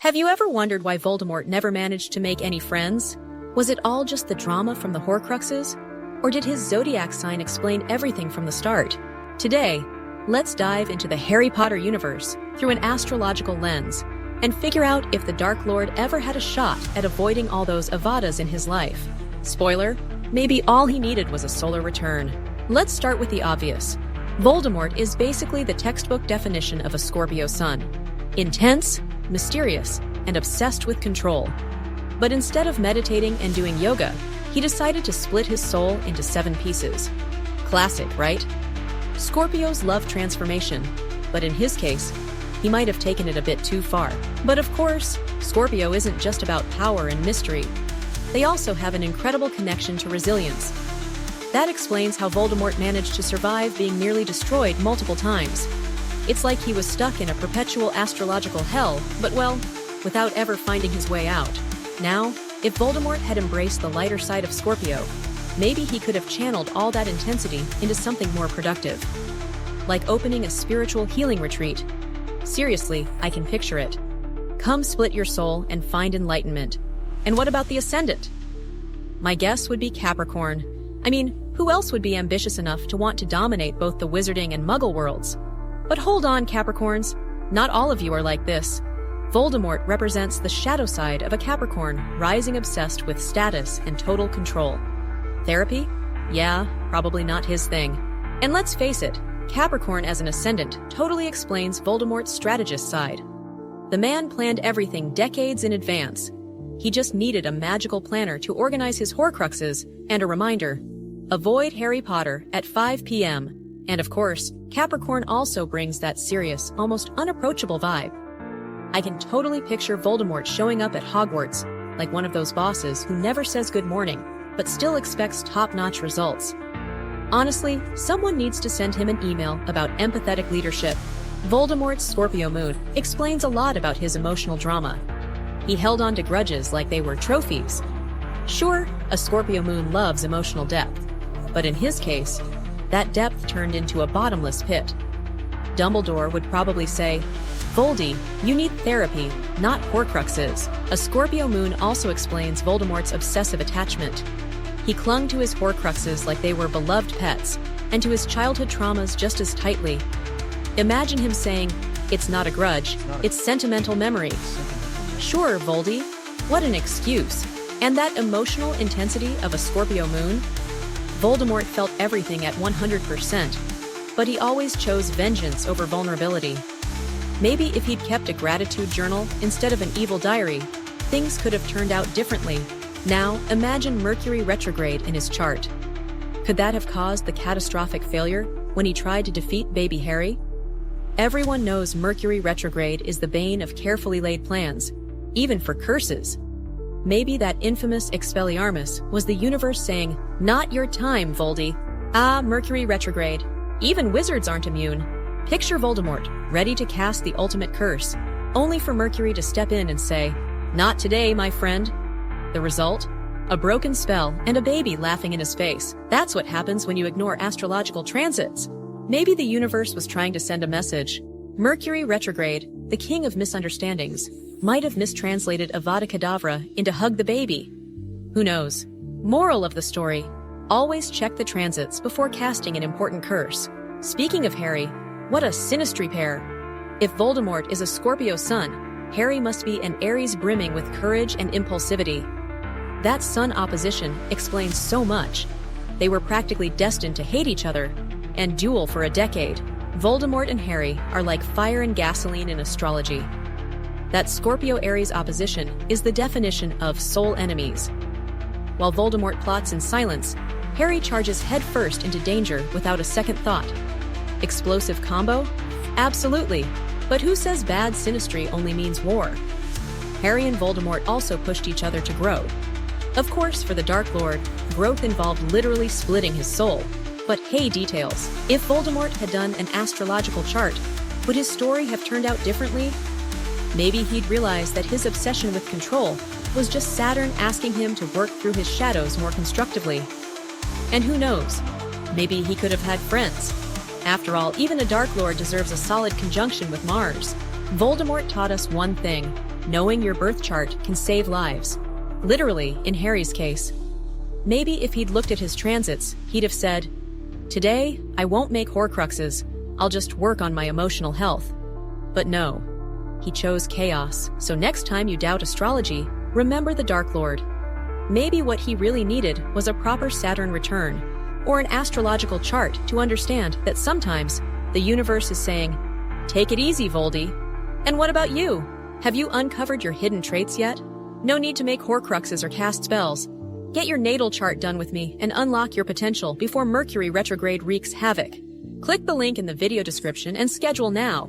Have you ever wondered why Voldemort never managed to make any friends? Was it all just the drama from the Horcruxes? Or did his Zodiac sign explain everything from the start? Today, let's dive into the Harry Potter universe through an astrological lens and figure out if the Dark Lord ever had a shot at avoiding all those Avadas in his life. Spoiler, maybe all he needed was a solar return. Let's start with the obvious. Voldemort is basically the textbook definition of a Scorpio sun. Intense, mysterious, and obsessed with control. But instead of meditating and doing yoga, he decided to split his soul into 7 pieces. Classic, right? Scorpios love transformation, but in his case, he might have taken it a bit too far. But of course, Scorpio isn't just about power and mystery. They also have an incredible connection to resilience. That explains how Voldemort managed to survive being nearly destroyed multiple times. It's like he was stuck in a perpetual astrological hell, but well, without ever finding his way out. Now, if Voldemort had embraced the lighter side of Scorpio, maybe he could have channeled all that intensity into something more productive. Like opening a spiritual healing retreat. Seriously, I can picture it. Come split your soul and find enlightenment. And what about the Ascendant? My guess would be Capricorn. I mean, who else would be ambitious enough to want to dominate both the wizarding and muggle worlds? But hold on, Capricorns. Not all of you are like this. Voldemort represents the shadow side of a Capricorn rising obsessed with status and total control. Therapy? Yeah, probably not his thing. And let's face it, Capricorn as an ascendant totally explains Voldemort's strategist side. The man planned everything decades in advance. He just needed a magical planner to organize his Horcruxes and a reminder. Avoid Harry Potter at 5 p.m. And of course, Capricorn also brings that serious, almost unapproachable vibe. I can totally picture Voldemort showing up at Hogwarts, like one of those bosses who never says good morning, but still expects top-notch results. Honestly, someone needs to send him an email about empathetic leadership. Voldemort's Scorpio moon explains a lot about his emotional drama. He held on to grudges like they were trophies. Sure, a Scorpio moon loves emotional depth, but in his case, that depth turned into a bottomless pit. Dumbledore would probably say, Voldy, you need therapy, not Horcruxes. A Scorpio moon also explains Voldemort's obsessive attachment. He clung to his Horcruxes like they were beloved pets, and to his childhood traumas just as tightly. Imagine him saying, it's not a grudge, it's sentimental memory. Sure, Voldy, what an excuse. And that emotional intensity of a Scorpio moon? Voldemort felt everything at 100%, but he always chose vengeance over vulnerability. Maybe if he'd kept a gratitude journal instead of an evil diary, things could have turned out differently. Now, imagine Mercury retrograde in his chart. Could that have caused the catastrophic failure when he tried to defeat baby Harry? Everyone knows Mercury retrograde is the bane of carefully laid plans, even for curses. Maybe that infamous Expelliarmus was the universe saying, not your time, Voldy. Ah, Mercury retrograde. Even wizards aren't immune. Picture Voldemort, ready to cast the ultimate curse, only for Mercury to step in and say, not today, my friend. The result? A broken spell and a baby laughing in his face. That's what happens when you ignore astrological transits. Maybe the universe was trying to send a message. Mercury retrograde, the king of misunderstandings, might have mistranslated Avada Kedavra into hug the baby. Who knows? Moral of the story, always check the transits before casting an important curse. Speaking of Harry, what a synastry pair. If Voldemort is a Scorpio sun, Harry must be an Aries brimming with courage and impulsivity. That sun opposition explains so much. They were practically destined to hate each other and duel for a decade. Voldemort and Harry are like fire and gasoline in astrology. That Scorpio-Aries opposition is the definition of soul enemies. While Voldemort plots in silence, Harry charges headfirst into danger without a second thought. Explosive combo? Absolutely. But who says bad synastry only means war? Harry and Voldemort also pushed each other to grow. Of course, for the Dark Lord, growth involved literally splitting his soul. But hey, details. If Voldemort had done an astrological chart, would his story have turned out differently? Maybe he'd realized that his obsession with control was just Saturn asking him to work through his shadows more constructively. And who knows? Maybe he could have had friends. After all, even a Dark Lord deserves a solid conjunction with Mars. Voldemort taught us one thing. Knowing your birth chart can save lives. Literally, in Harry's case. Maybe if he'd looked at his transits, he'd have said, "Today, I won't make Horcruxes. I'll just work on my emotional health." But no. He chose chaos, so next time you doubt astrology, remember the Dark Lord. Maybe what he really needed was a proper Saturn return, or an astrological chart to understand that sometimes the universe is saying, "Take it easy, Voldy." And what about you? Have you uncovered your hidden traits yet? No need to make Horcruxes or cast spells. Get your natal chart done with me and unlock your potential before Mercury retrograde wreaks havoc. Click the link in the video description and schedule now.